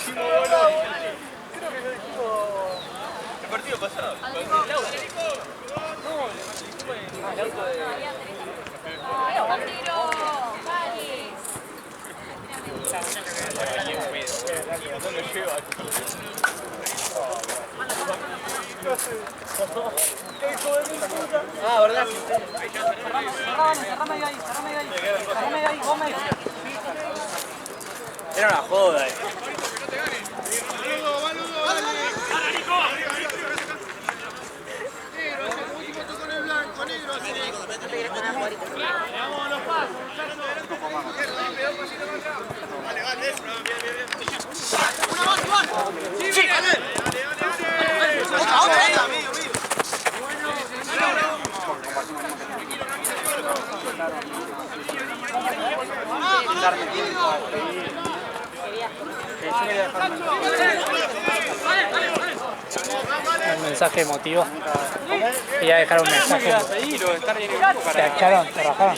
dijimos, boludo. Creo que lo dijimos el partido pasado. No, el auto de... ¿Dónde lleva? Ah, ¿verdad? Cerrame ahí, Gómez. Era una joda. Darme tiempo a pedir. Un mensaje emotivo. Quería dejar un mensaje. ¿Te echaron? ¿Te rajaron?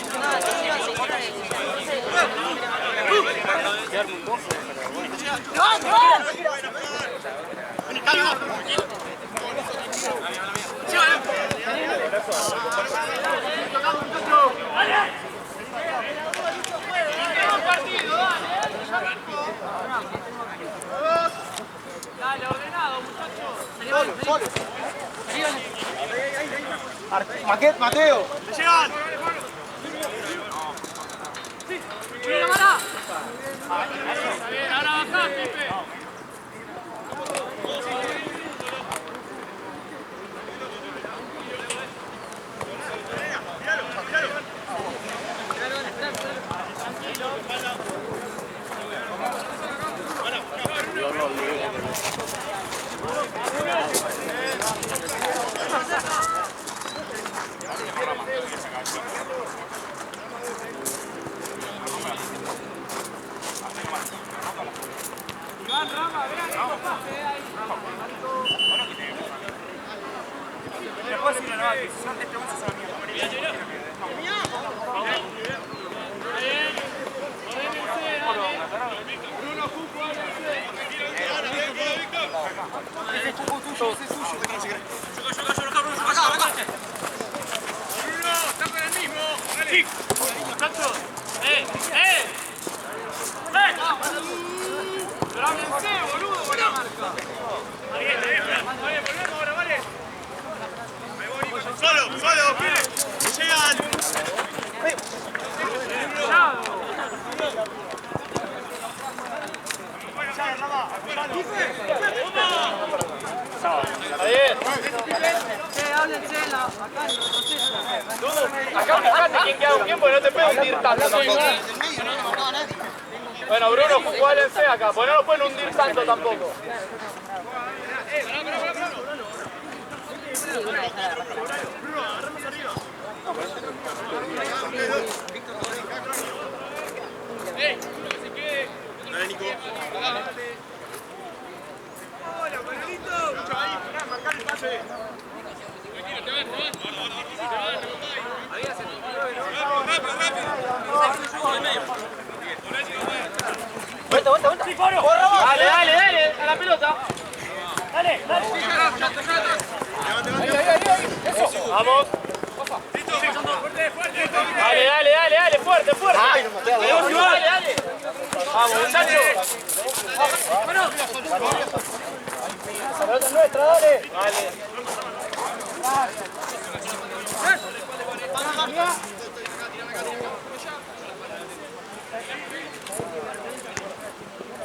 Dale, ordenado, muchachos. Maquet, Mateo. ¡Me llegan! ¡Mira, para! Bien, ahora bajá, Pipe. Acá quien queda un tiempo y no te puede hundir tanto tampoco. Bueno, Bruno, jugálense acá, porque no lo pueden hundir tanto tampoco. Dale, Nico. Hola, Manolito. Mucho ahí, marcar el pase. Dale, dale, dale, a la pelota. Dale, dale. Vamos. Dale, dale, dale, dale, fuerte, fuerte. Dale, dale. Vamos, muchachos. La pelota es nuestra, dale. Dale.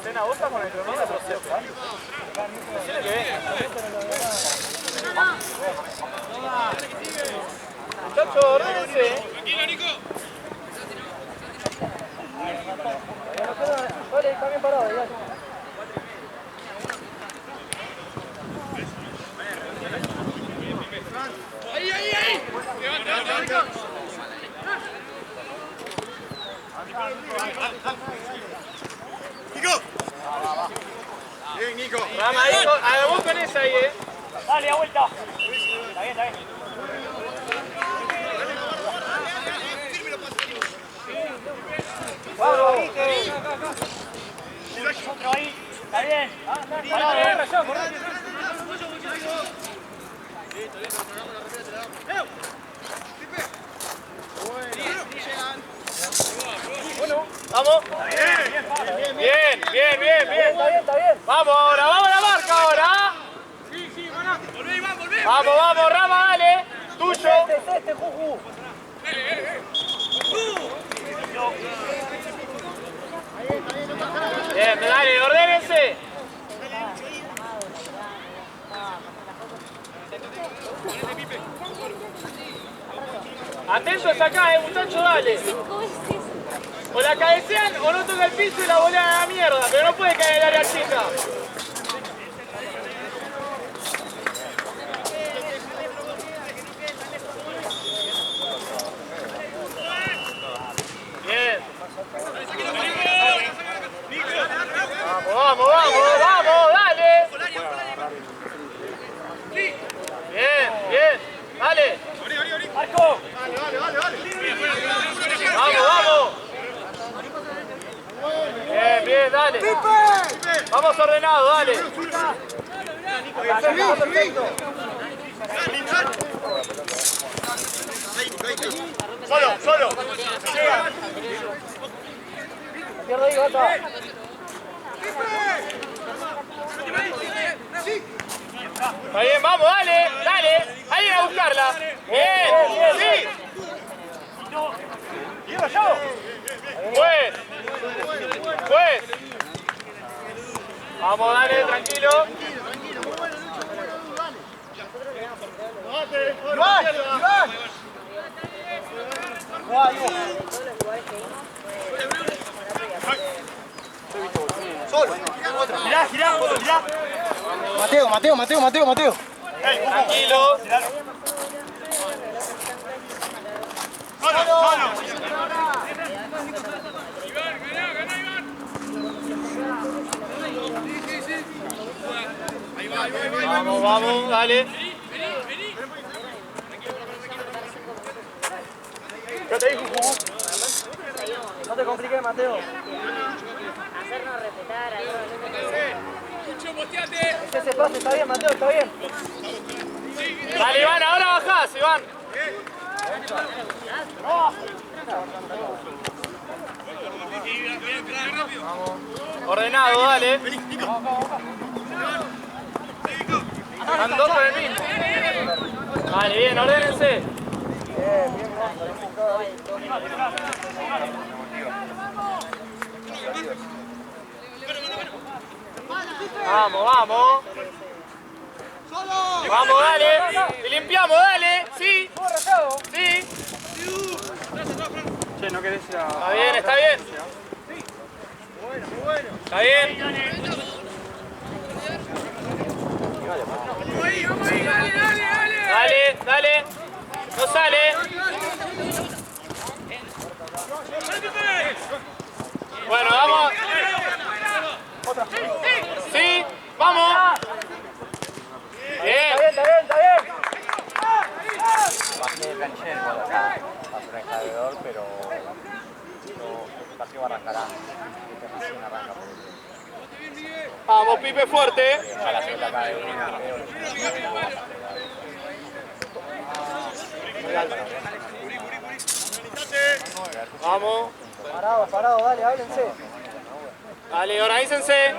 Cena, ¿vos estás con el cronómetro? Decirle que venga. Muchachos, ordenense. Tranquilo, Nico. Dale, está bien parado, ya. Ahí, ahí, ahí. Levanta, levanta. Nico. Bien, Nico. Vamos ahí, vos con esa ahí, Dale, a vuelta. Está bien, está bien. Vamos, ahí, otro ahí. Está bien. Pará, Rayón, vamos. Bien. Está bien. Vamos ahora, vamos a la marca ahora. Sí, volvé. Vamos, Rama, dale. Tuyo. Este, Juju. Bien, dale, ordénense. Atentos acá, muchachos, dale. O la cabecean o no toca el piso y la volean a la mierda, pero no puede caer en el área chica. Bien. Vamos, dale. Bien, dale. Marco. Vamos. Bien, dale. Vamos ordenado, dale. Perfecto. Solo. Llega. Pierdo ahí, Gata. Está bien, vamos, dale. Alguien a buscarla. Bien, sí. Pues. Vamos, dale, tranquilo. Iván. Solo. Girá. Mateo. Tranquilo. Solo. Vamos, dale. ¿Qué te dijo, Juju? No te compliques, Mateo. Hacernos respetar a Ese pase está bien, Mateo, está bien. Dale, Iván, ahora bajás, Iván. Ordenado, dale. Van dos con el mismo. Vale, bien, ordénense. Vamos. Vamos, dale. Y limpiamos, dale. Sí. Che, ¿no querés ir a...? Está bien. Está bien. Dale. No sale. Bueno, vamos. Sí, vamos. Bien. Bajé el canchero acá, a su alrededor, pero el partido arrancará. Recién arranca. Vamos, Pipe, fuerte. A la segunda acá de Vamos. Parado, dale, háblense. Dale, organícense.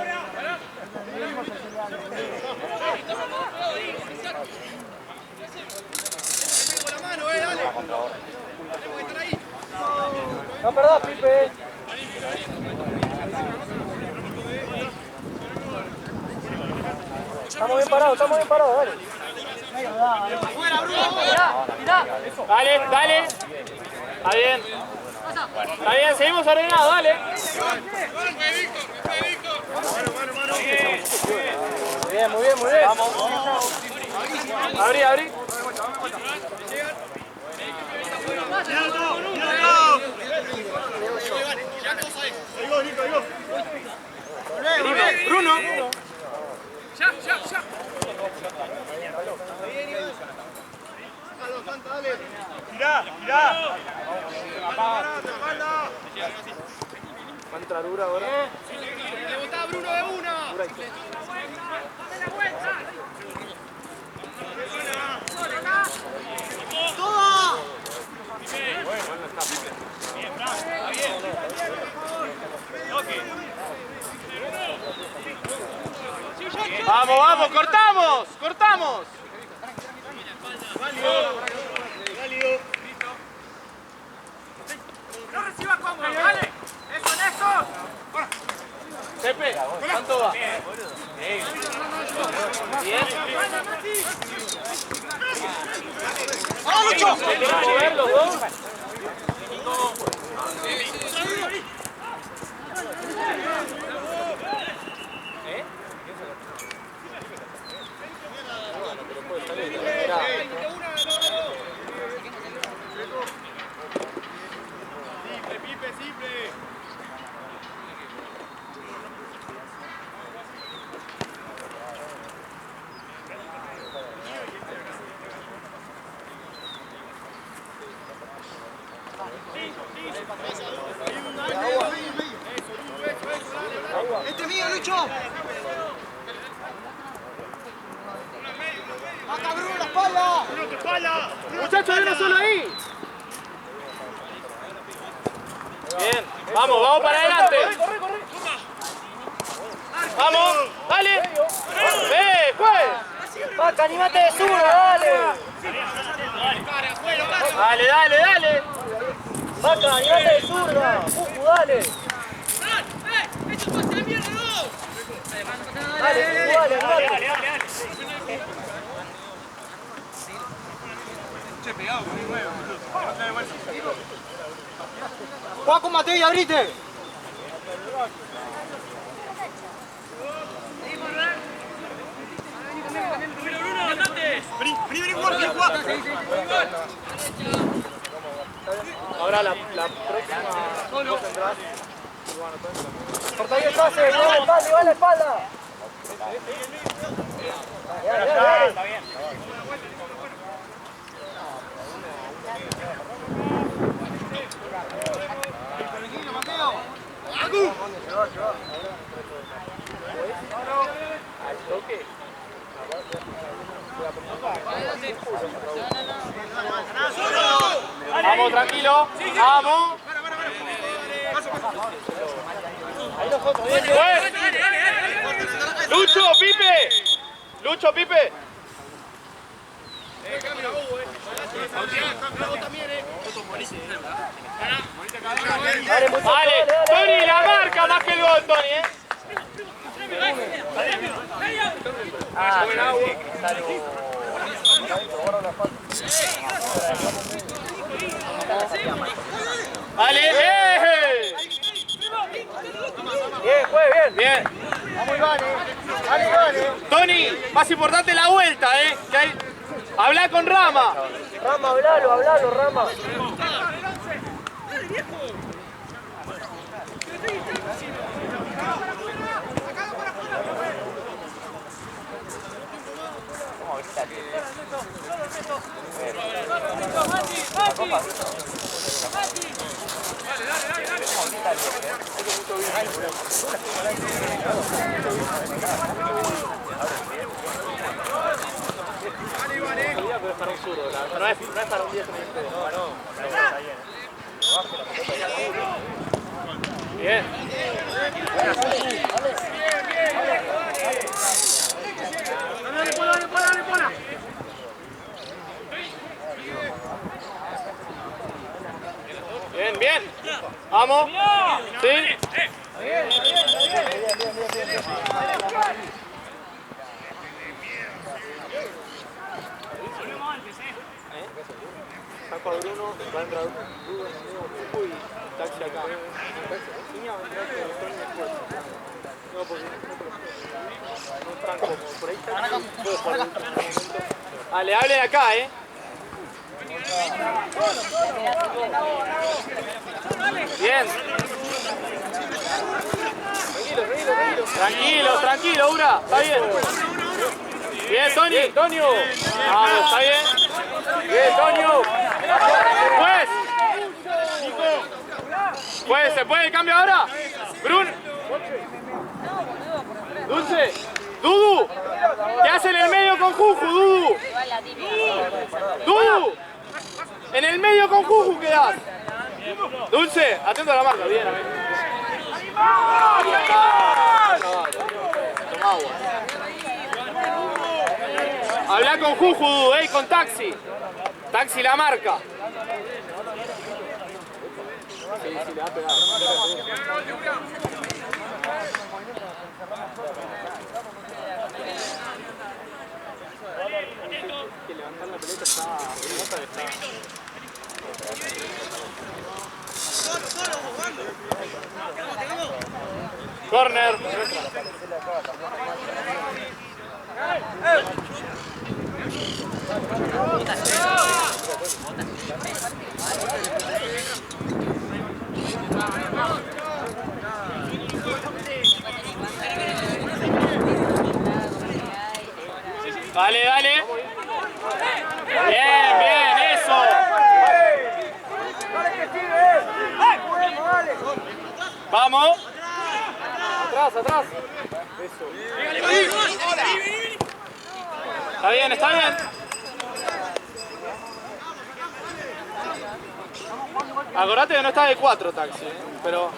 No perdás, Pipe. Estamos bien parados, dale. Dale. Está bien, seguimos ordenados, dale. Muy bien. Vamos. Abrí. Bruno. Ya. Girá. Va a entrar dura ahora. ¡Le botá a Bruno de una! Vamos, vamos, cortamos, cortamos. No reciba cómodo, dale. Eso, en eso. Pepe, ¿cuánto va? Bien. ¡Vamos, Lucho! ¿Quieren mover los dos? ¡Este es mío, Lucho! ¡Acá, Bruno, la espalda! Muchachos, hay uno solo ahí. Bien, vamos, vamos para adelante. Vamos, dale. Juez. Vaca, animate de zurdo, dale. Dale, dale, dale. Vaca, animate de zurdo. Fuku, dale. Dale, Fuku, dale, animate. ¡Juega con Mateo y abrite! Ahora la próxima. ¿Vos entrás? Corta ahí el pase, le va la espalda, le va la espalda. Está bien. Vamos, tranquilo. Vamos. Lucho, Pipe. Lucho, Pipe. Vale, Tony, la marca más que el gol, Tony, Vale, Bien, juez, bien. bien. Vamos, Iván, Dale, Iván, Tony, más importante la vuelta, que hay... Habla con Rama. Rama, hablalo, Rama. Para un zurdo, no es para un 10. Bien. Bien, bien. Vamos. Sí. Saco a Bruno, va a entrar Bruno y taxi acá. No, porque no están como por ahí. Dale, hable de acá, Bien. Tranquilo, Ura. Está bien. Bien, Tony. Tonio. Vamos, está bien. Bien, Tonio. Pues, ¿se puede el cambio ahora? Bruno. Dulce. Dudu. ¿Qué hace en el medio con Juju, Dudu? Dudu. En el medio con Juju quedás. Dulce, atento a la marca. Bien, Toma agua. Habla con Juju, Dudu, con Taxi. Taxi la marca. Sí, le va a pegar. Que levantar la pelota está... Corner. Dale, dale. Bien, bien, eso. Vamos. Atrás, atrás. Eso. Está bien, está bien. Acordate que no está de 4 Taxi, pero...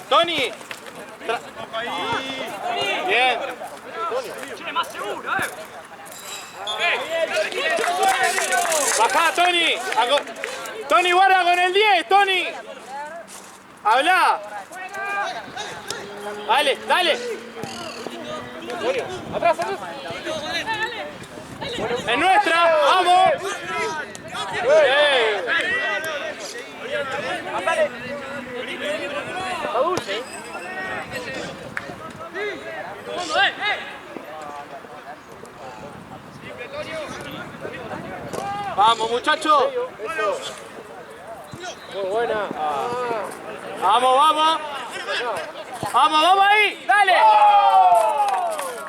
Tony. Bien. Bajá, Tony. Tony, guarda con el 10, Tony. Habla. Dale, dale. Atrás, atrás. Es nuestra, vamos. Está dulce. Vamos, muchachos. Muy buena. Vamos, vamos. Vamos, vamos ahí. Dale.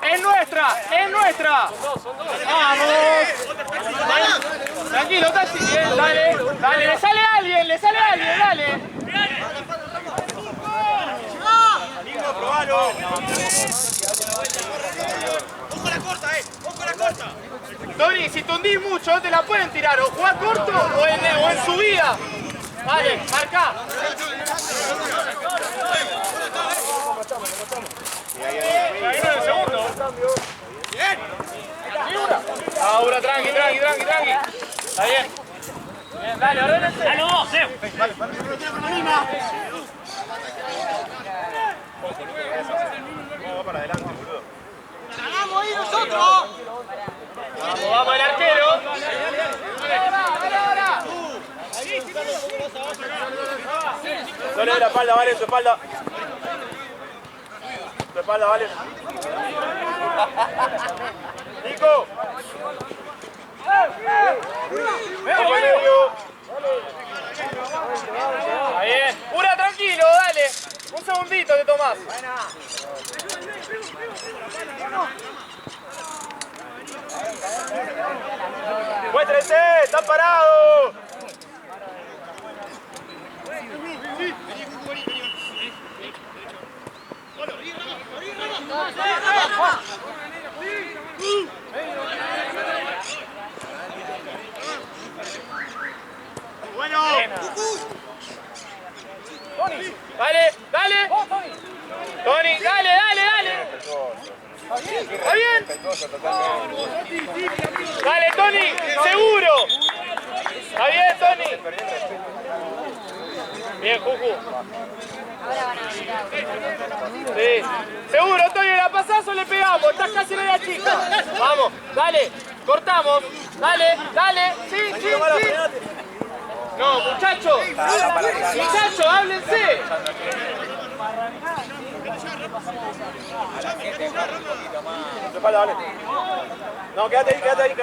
Es nuestra, es nuestra. Vamos. Tranquilo, Taxi. Bien, dale. Dale, le sale a alguien, dale. Probalo. Ojo a la corta, ojo a la corta. Tony, si te hundís mucho, no te la pueden tirar. O jugás corto o en subida. Dale, marca. Ahí no en el segundo. Bien. Ahora, tranqui. Está bien. Bien, dale, ordénense. Dale vos, Vamos para adelante, boludo. ¡Vamos ahí nosotros! Vamos el arquero. Ahora. Dale la espalda, vale, su espalda. Tu espalda, vale. Nico. Ahí bien. Pura, tranquilo, dale. Un segundito te tomás. Muéstrense, están parados. Bueno. Dale. Tony, dale. ¿Está bien? Dale, Tony, seguro. ¿Está bien, Tony? Bien, Juju. Sí. Seguro, Tony, ¿la pasás o le pegamos? Estás casi en la chica. Vamos, dale, cortamos. Dale. Sí. No, muchachos, háblense. Tu espalda, vale. No, quédate ahí.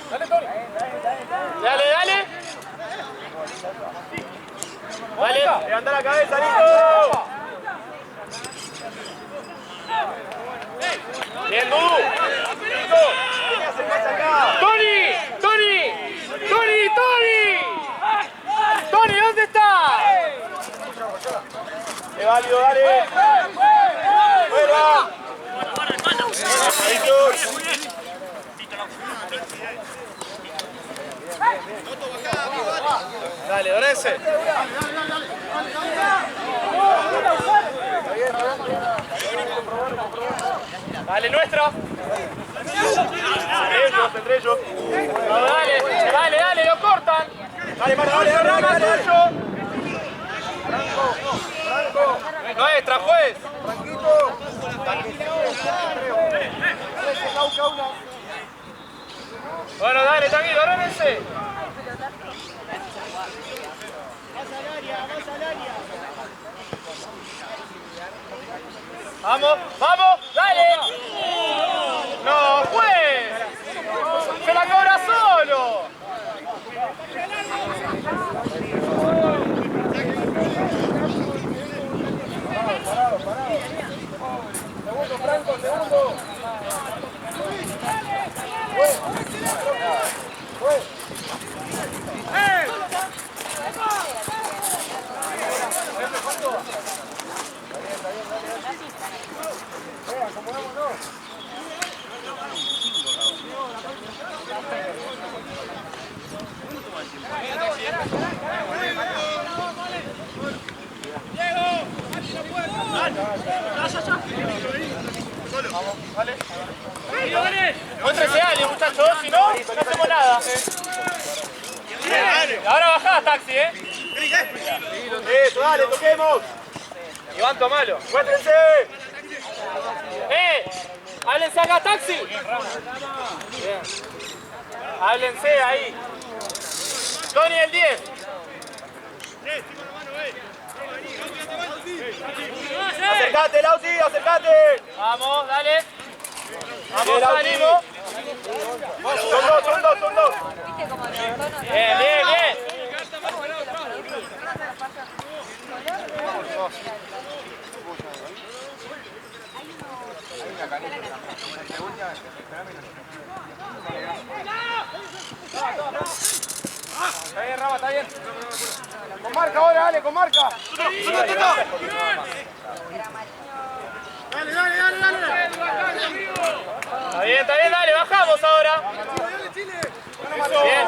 Dale, Tony. Dale. Levanta la cabeza, Nico. Bien, Dudu. Tony, ¿dónde estás? válido, dale. ¡Fuera! Dale, Dorense. Dale, nuestro. Entre ellos. No, dale, lo cortan. Dale, dale. Nuestra, juez. Bueno, dale, tranquilo, Dorense. Vamos, dale. No, juez. Se la cobra solo. Segundo, Franco, segundo. Muéstrese a alguien, muchachos, si no, no hacemos nada. Ahora bajá, taxi, Eso, dale, toquemos. Iván, tomalo. Muéstrense. Háblense acá, taxi. Bien. Háblense ahí. Tony el 10. Acercate, Lausi, acercate. Vamos, dale. Vamos, ánimo. Son dos. Bien. Está bien, Rama, está bien. Con marca ahora, dale, con marca. Dale. Está bien, dale, bajamos ahora. Bien.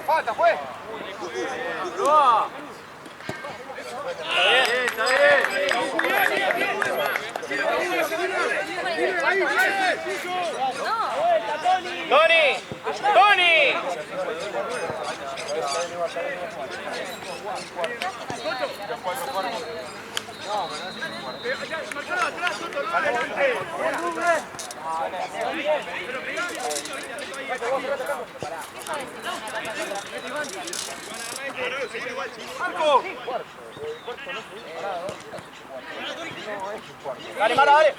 Falta, fue. Está bien. Tony. Marco. Dale, Mara, dale.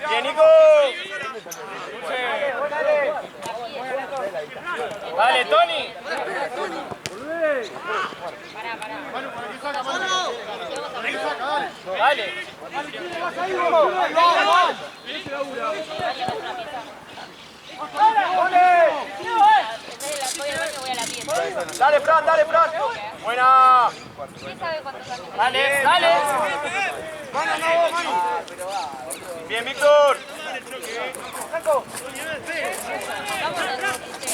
Bien, Nico. Dale, Tony. Dale. Dale, Fran. Buena. Dale. Bien, Víctor.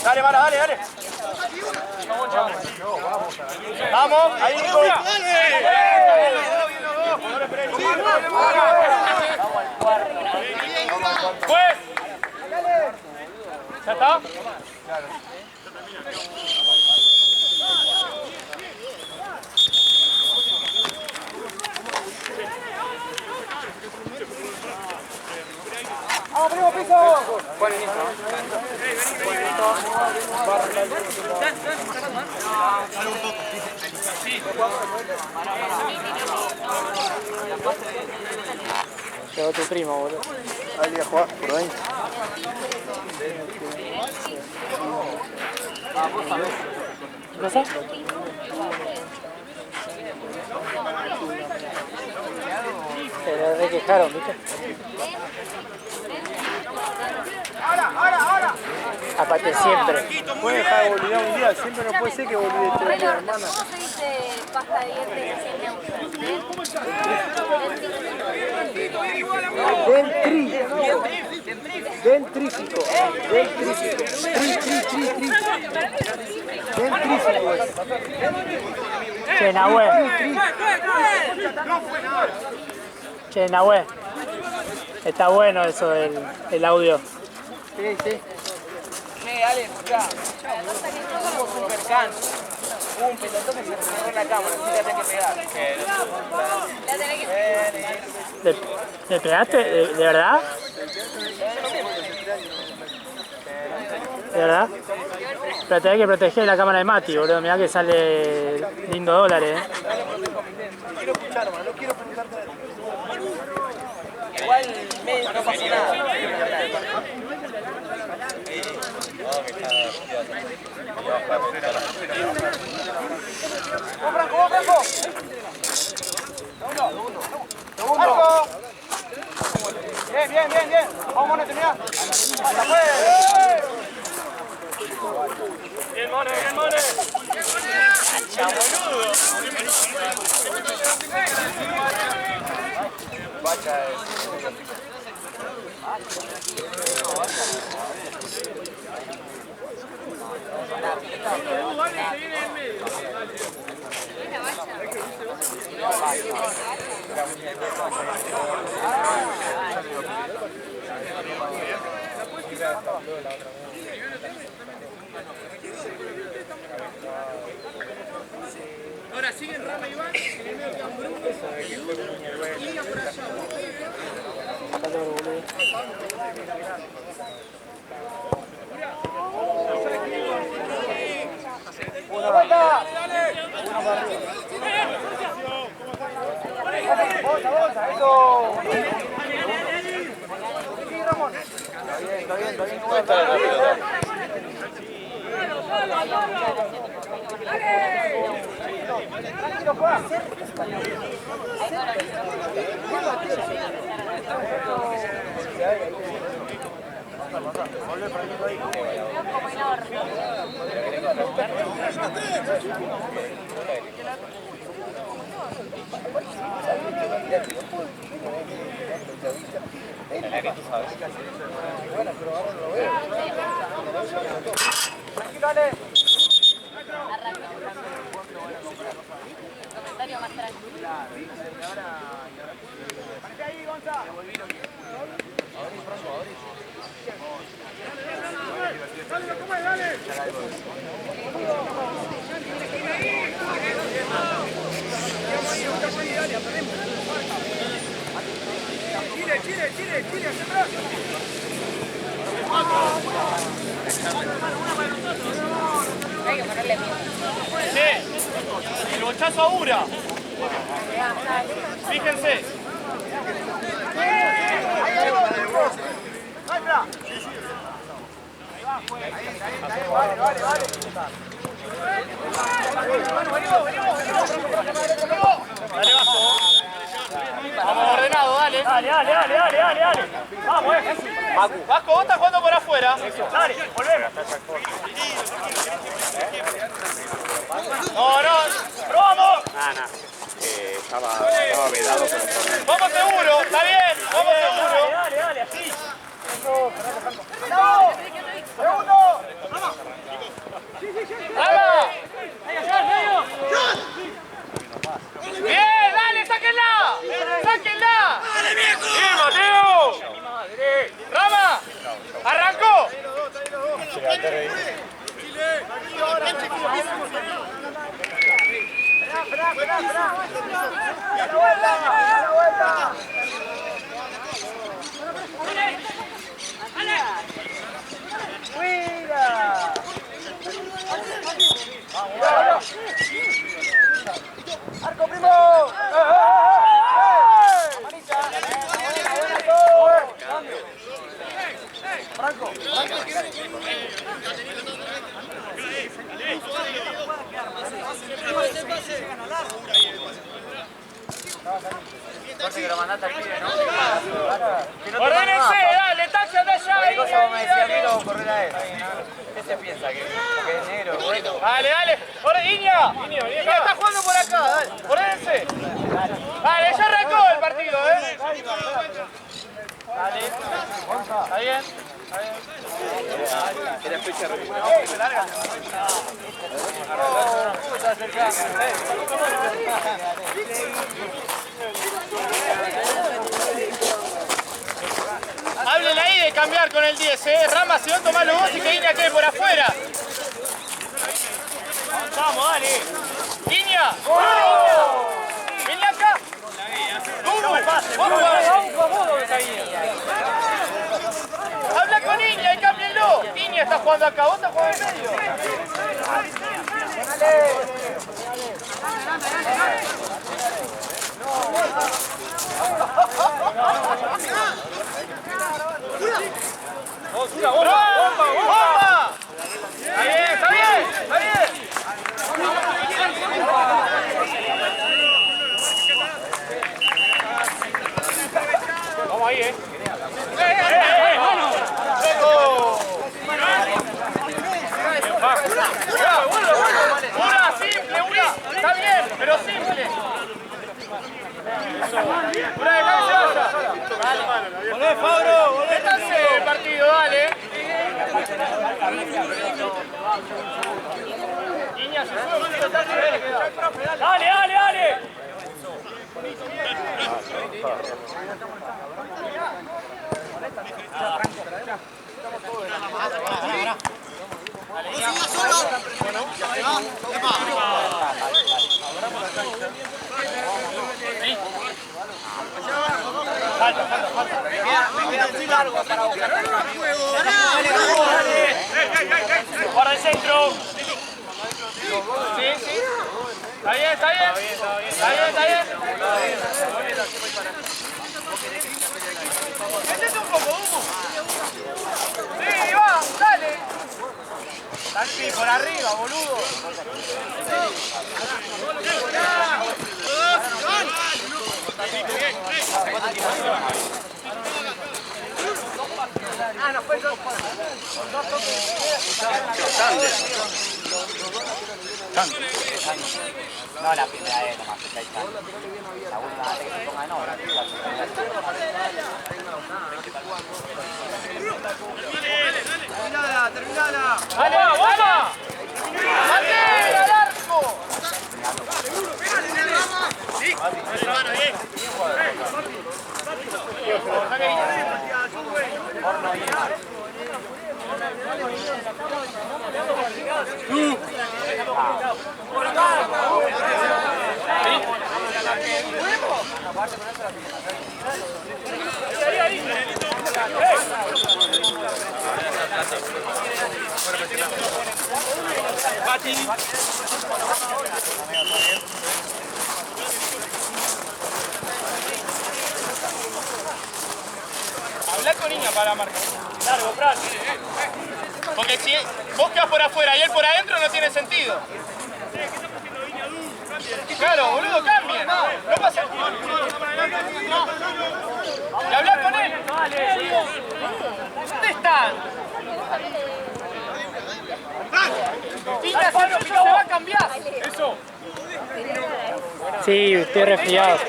Dale, Mara, dale. Vamos, ahí, Nico. Pues. ¿Ya está? ¡Vamos, primo, piso! Buen inicio. Llegó tu primo, boludo. Ahí a jugar, por ahí. ¿Qué pasa? Se le quejaron, ¿viste? ¡Ahora! Aparte siempre. Puede dejar de boludear un día, siempre no puede ser que boludee todo el día, hermano. ¿Cómo se dice pasta de dientes sin neutro? Dentrífico. Dentrífico. Dentrífico. Che, Nahue. Che, Nahue. Está bueno eso del audio. Sí, sí. Dale, escuchá. Somos super cans. Un pelotón que se cerró en la cámara, así que la tenés que pegar. La tenés que... ¿Le pegaste? ¿De verdad? ¿De verdad? Pero tenés que proteger la cámara de Mati, boludo. Mirá que sale lindo dólares, Quiero escuchar, hermano, no quiero preguntarte nada. Igual no pasa nada. ¡Vamos, Franco! ¡Vamos, Franco! ¡Segundo! Bien, bien, bien, bien. Vamos, Mone, termina. ¡Hasta pues! Bien, Mone, bien, Mone. ¡Cancha, boludo! Ahora siguen Rama y Iván, en el medio quedan Bruno, Liga por allá. ¡Una vuelta! ¡Bolsa, eso! Sí, Ramón. Está bien, Tranquilo, juega. Tranquilo, Ale. Comentario más tranquilo. Ahí, Gonza. Dale, ¿cómo es? Dale. Chile, hacia atrás. Hay que ponerle miedo. Sí, el bochazo a Ura. Fíjense. Vale. Dale, bajo. Vamos ordenado, dale. Dale. Vamos, Vasco, vos estás jugando por afuera. Dale, volvemos. No. ¡Probamos! Estaba vedado por el torneo. Vamos seguro, está bien, vamos seguro. Dale, así. ¡Segundo! ¡Vamos! ¡Bien, dale, sáquenla! ¡Bien, Mateo! ¡Rama! ¡Arrancó! Esperá. ¡A la vuelta! ¡Cuida! ¡Arco, primo! Franco. Suerte que lo mandaste al pibe, ¿no? Que no te ¡Ordénense! ¡Dale, taxi, anda allá! Cualquier cosa vos me decís a mí, lo hago correr a él. ¿Qué se piensa? ¿Que porque es negro? Bueno. Dale, dale. Iña, está jugando por acá, dale. Ordénense. Dale, ya arrancó el partido, ¿eh? Dale. ¿Está bien? Era fecha Hablen ahí de cambiar con el 10, ¿eh? Rama, si no tomalo vos y que Iña quede por afuera. Vamos, dale. Iña. Vení acá. Duro. Habla con Iña y cámbienlo. Iña está jugando acá, vos estás jugando en medio. ¡Bomba! Está bien, está bien, está bien. Vamos ahí, ¡eh! Una, simple, una. Está bien, pero simple. Una de cabeza. Volvé, Fabro, volvé. Métanse el partido, dale. Iña, se fue un poquito tarde. Dale, dale, dale. Para el centro. Sí, sí. Está bien, está bien. Está bien, está bien. Métete un poco, Hugo. Sí, va, dale. Dale por arriba, boludo. Ah, no fue dos. No, la primera vez nomás, está ahí. La última vez que se ponga en obra. Terminala, terminala. ¡Dale, bomba! ¡Dale, al arco! Sí, hermano, bien. Habla con Iña para la marca. Largo, Fran. Porque si vos quedás por afuera y él por adentro no tiene sentido. Claro, boludo, cambien. No pasa. Y hablar con él. ¿Dónde están? Iña, se va a cambiar. Eso. Sí, estoy resfriado.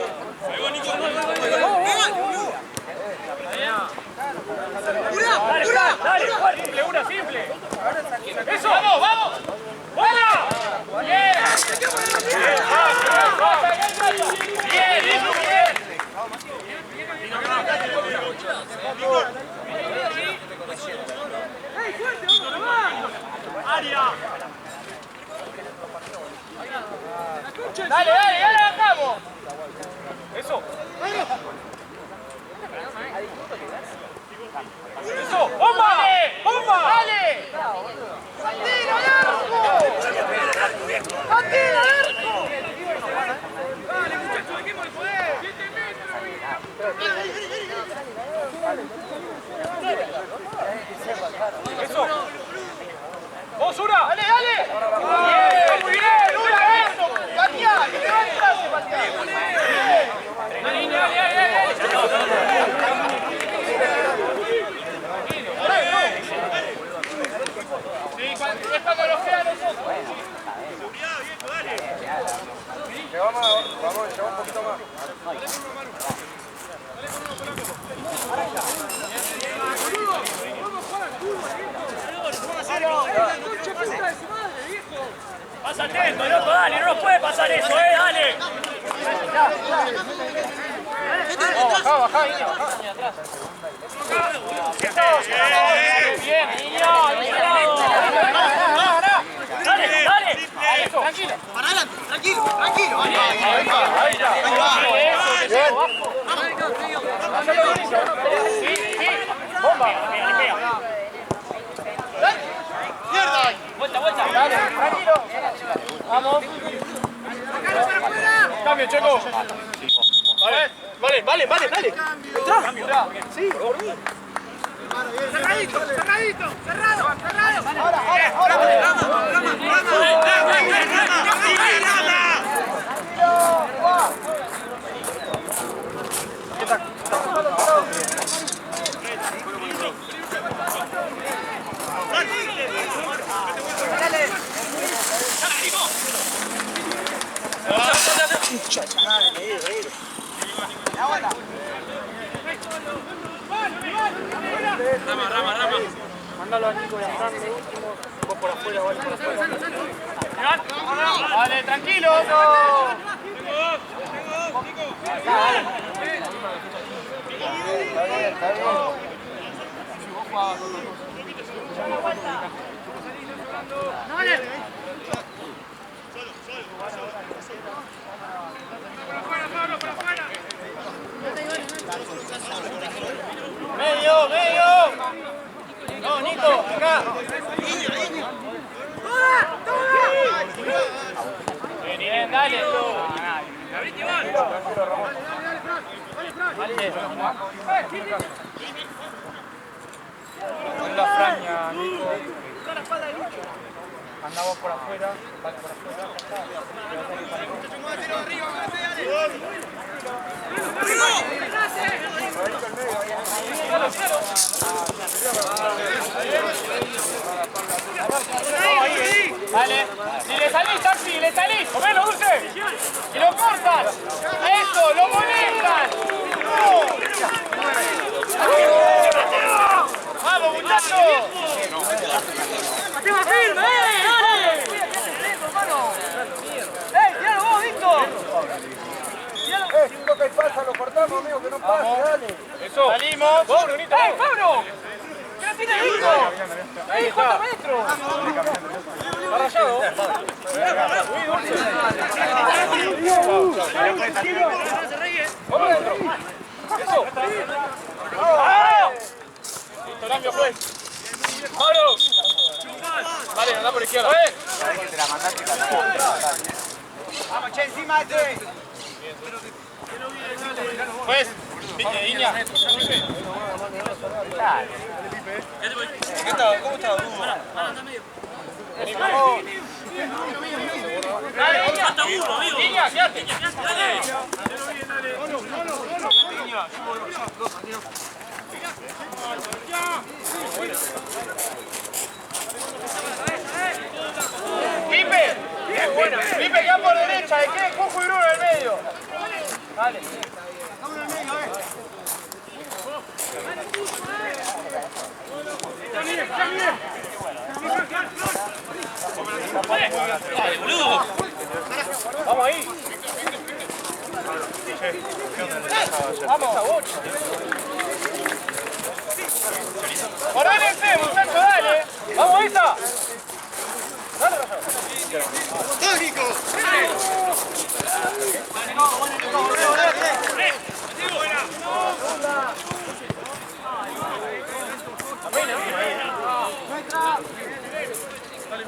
Dale, simple, una simple. Eso, vamos, vamos. ¡Buena! Bien. Bien, bien. Dale, dale, dale, bajamos. Eso. Eso, bomba, bomba, dale. ¡Atira al arco! ¡Atira al arco! Dale, muchachos, dejemos el poder. 7 metros. Eso. ¡Vos, Ura! ¡Dale, dale! ¡Bien! ¡Muy bien! ¡Ura, eso! ¡Pateá! ¡Que te va el pase, pateá! Vamos, lleva un poquito más. Pasa atento, loco, dale, no nos puede pasar eso, dale. Bajá, Iña, bajá. Bien, niño, dale, dale. Tranquilo. Para adelante, tranquilo, tranquilo. Ahí va. Sí, sí. Bomba. Mierda. Vuelta. Dale, tranquilo. Vamos. Cambio, Checo. Vale, dale. Entrá. Sí, por mí. Cerradito, cerrado. Mándalo a Nico y a Fran de último. Vos por afuera, vale por afuera. Vale, tranquilo. Está bien. Medio. No, Nico, acá. Bien, dale. En la fraña, Nico. Andamos por afuera, vale por afuera. Dale. Si le salís, Taxi, le salís. Comelo, Dulce. Y lo cortas. Eso, lo molestan. Vamos, muchachos. ¡Mateo firme! ¡Dale! ¡Tiralo vos, Víctor! Si un toque y pasa, lo cortamos, amigo, que no pase, dale. Eso. Salimos. Vamos, Brunito. ¡Ey, Pablo! ¿Qué la tiene Víctor? Ahí está. Metros. Está rayado. Vamos adentro. Eso. ¡Ah! Listo, cambio, pues. ¡Pablo! Vale, anda por izquierda. Vamos, che, encima de este. Pues, Iña. ¿Cómo está? Dale, falta uno, amigo. Iña, quédate. Pipe, Pipe, queda por derecha, de qué Cojo y Bruno en el medio. Dale. Vamos ahí. Vamos. Ordénense, muchachos, dale. Vamos, esa. Dale, ¡Técnico!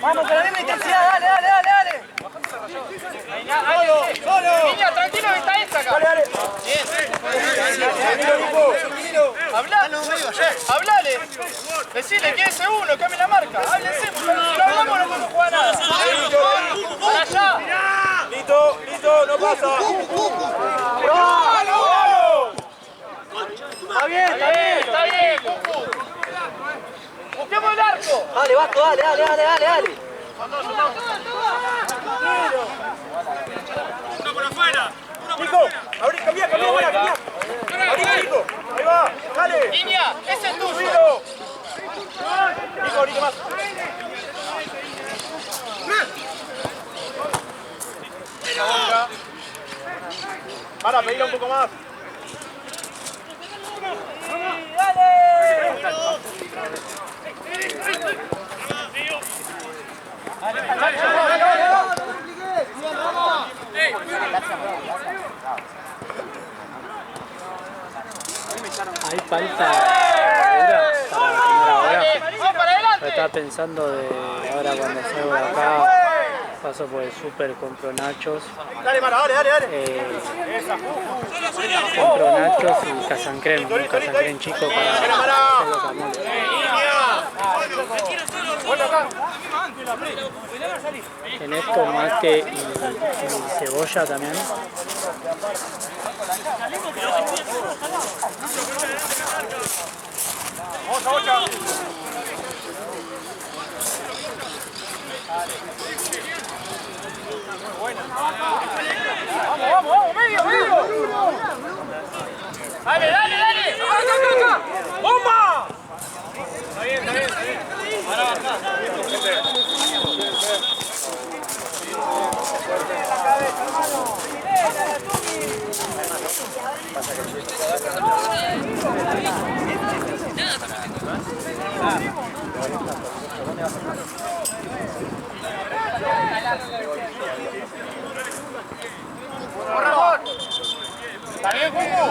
Vamos, con la misma intensidad, dale. Solo. Niña, tranquilo que está esta acá. Dale. Hablale. Decile que ese uno, cambie la marca. Háblense, porque si no hablamos no podemos jugar nada. Para allá. Listo, no pasa. Está bien, Cucu. Busquemos el arco. Dale, Vasco, dale. Nico. Abrí, cambia, buena, cambia. Abrí, Nico. Ahí va, dale. Línea, ese es tuyo. Nico, Nico más. Para, pedile un poco más. Hay falta madura para la primera hora. Vamos para adelante. Yo estaba pensando de ahora cuando salgo de acá, paso por el súper, compro nachos. Dale, Mara, dale. Compro nachos y casancrem, un casancrem chico para hacer guacamole. ¿Tenés tomate y cebolla también? Vamos, medio. Dale. Acá. ¡Bomba! Está bien. Ahora baja. ¿Está bien, Jugo?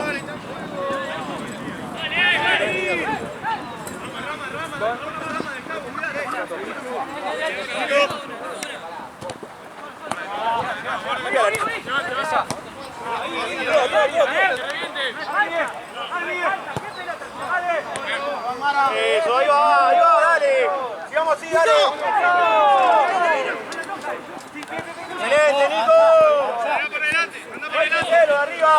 Eso, ahí va, dale. Sigamos así, dale. Excelente, Nico. Anda por delante. De arriba.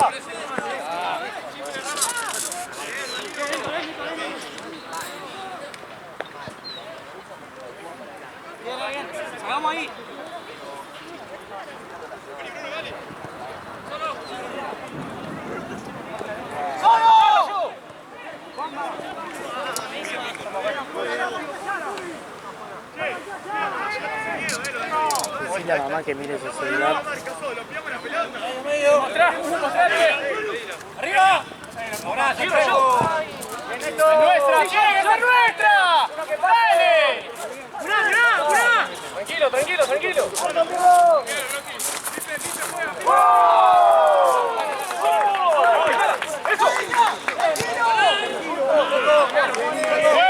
Vamos ahí. Decirle a mamá que mire su celular. ¡Arriba! ¡Ahora, tiro yo! ¡Es nuestra! ¡Tiene que ser nuestra! ¡Dale! ¡Curá! Tranquilo.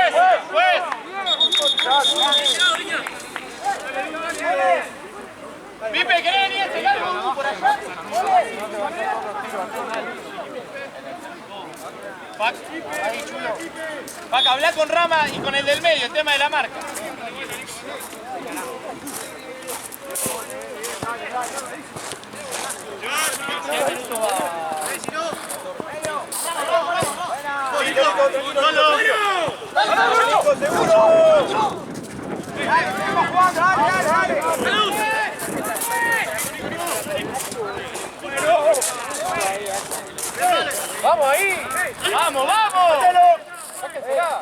¡Eso! ¡Pues! Pipe, ¿querés venir a entregar algo por allá? Pac, habla con Rama y con el del medio, el tema de la marca. ¡Vamos ahí! ¡Vamos!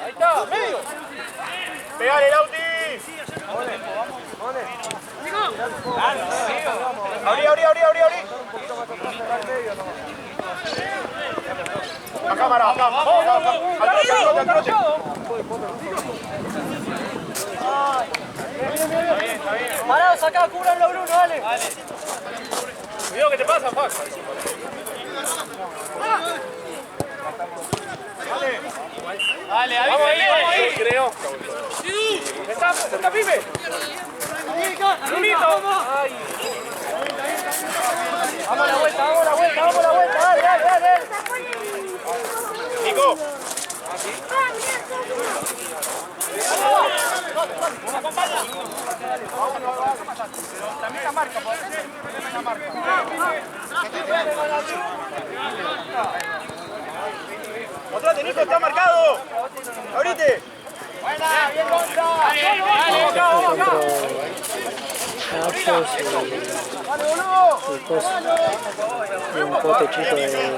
Ahí está, medio. Pegale, Lauti. Abrí. La cámara, acá. Al trote. Parados acá, cúbranlo, Bruno, dale. Cuidado que te pasa, Pac. Dale, vamos ahí, creo. Está Pipe. Brunito. Vamos a la vuelta, dale. Nico. También la marca, también la marca. Mostrate, Nico, está marcado. Abrite. Buena, bien, Gonza. Dale, nachos y cosas. Y un pote chico de salsa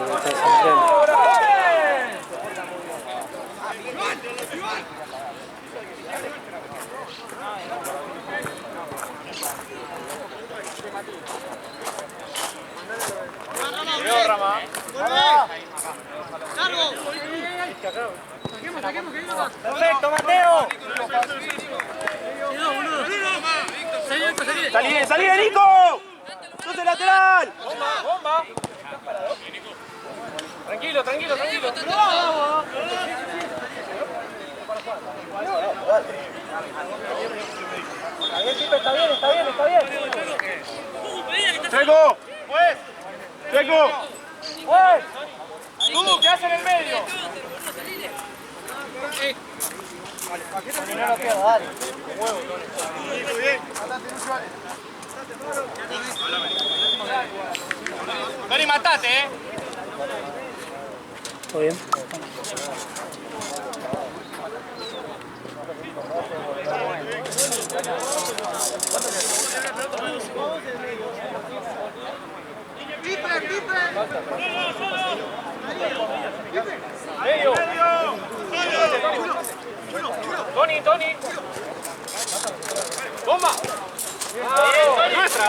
crema. Perfecto, Mateo. ¡Salí de Nico! ¡Sos el lateral! Bomba. Tranquilo. Está bien. ¡Checo! ¡Checo! Tú, ¿qué haces en el medio? No lo pierdo, dale. Tony, matate, ¿Todo bien? Medio. Tony. Bomba. ¡Nuestra!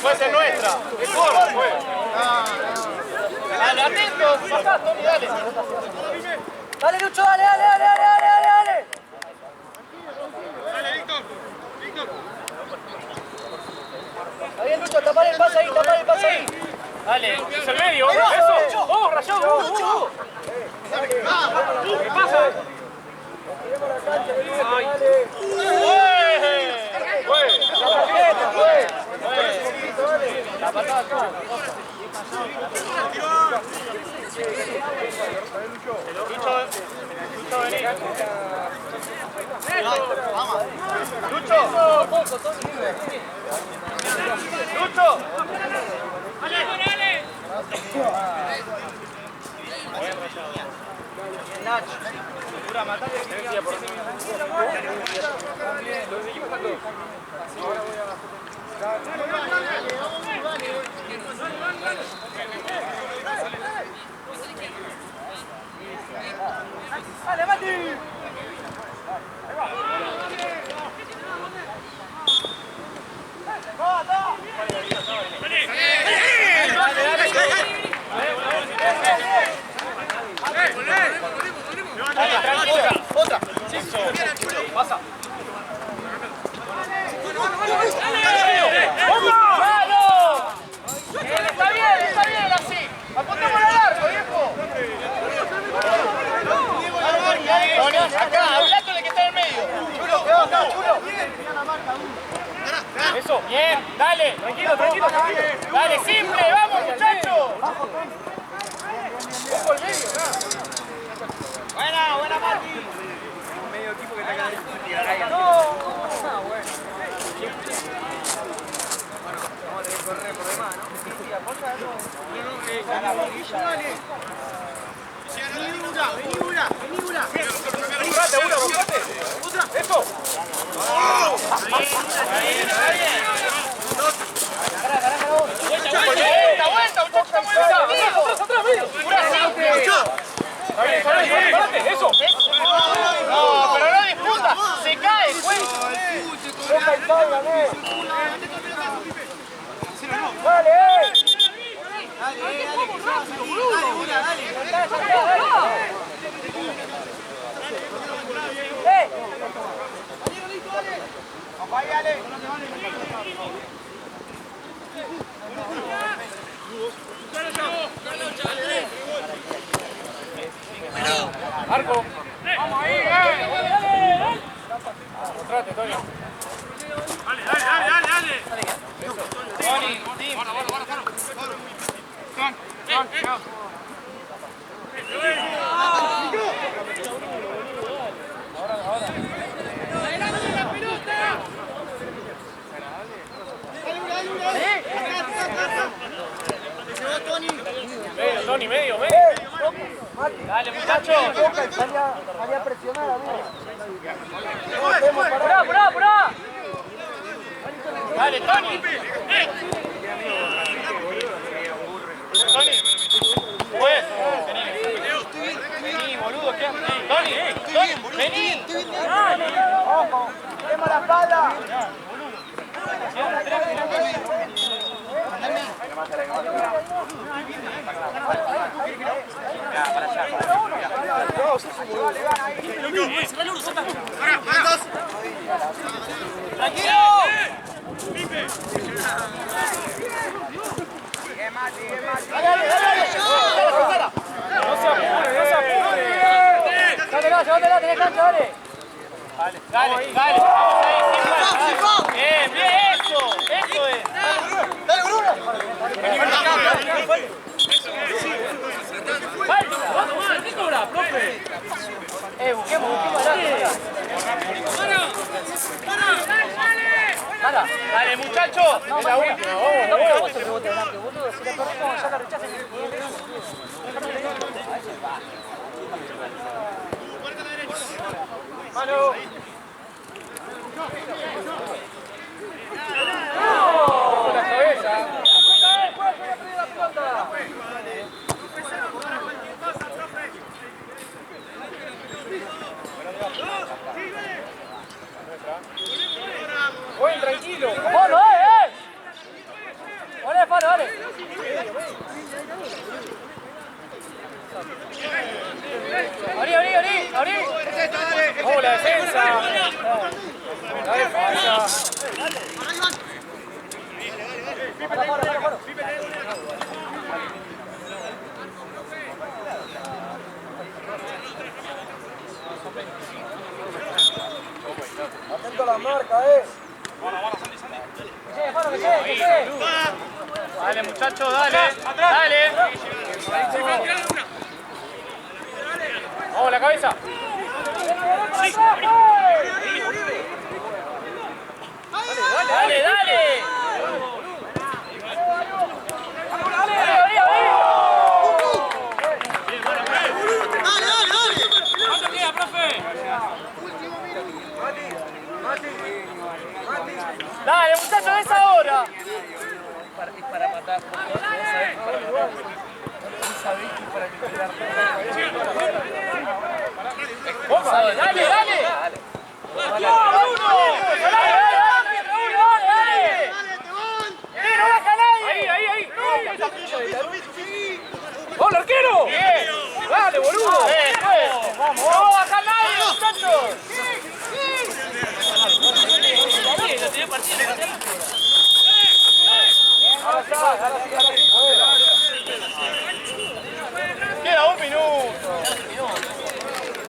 ¡Puede ser nuestra! ¡Dale, atentos! ¡Pasá, Tony, dale! Dale, Lucho, dale. Está bien, Lucho, tapar el pase ahí. Dale, es el medio. Eso. ¡Oh, rayado! ¿Qué pasa? ¡Otra! Pasa. Está bien, así. Apuntemos al arco, viejo. Tony, acá, hablándole que está en el medio. Chulo, quedó acá, Chulo. Eso, bien, dale, tranquilo. Dale, simple, vamos, muchachos. Buena, Mati. Medio equipo que está acá. Vamos a tener que correr por demás, ¿no? Sí, aporta algo. Vení, una. Buscate. Eso. Vuelta, muchachos, atrás, medio. Parate, eso. No, pero no disputa, se cae, pues. Arco. Vamos ahí, Mostrate, Tony. Dale. Tony, Medio. Dale, muchachos. Salía a presionar, amigo. Apurá. Dale, Tony. Tony. Pues. Vení, boludo, ¿qué haces? Tony, vení. Ojo, tenemos la espalda. ¡Tranquilo! Llévatela, tenés cancha, dale. Dale, vamos ahí, sin falta. Bien, bien, eso es. Dale, Bruno. ¿Qué cobra, profe? Busquemos adelante. Dale, muchachos. Es la última, vamos. Rebote delante, boludo. Si la perdemos, ya la rechazan. Mano. Con la cabeza. Buen, tranquilo. ¡Polo, ¡Ole, Polo, dale! ¡Abrí! Vamos la defensa. La defensa. Atento a la marca, Dale, muchachos, dale. Dale. Vamos la cabeza. Dale. ¿Cuánto queda, profe? Dale, muchachos, es ahora. Para matar. Dale.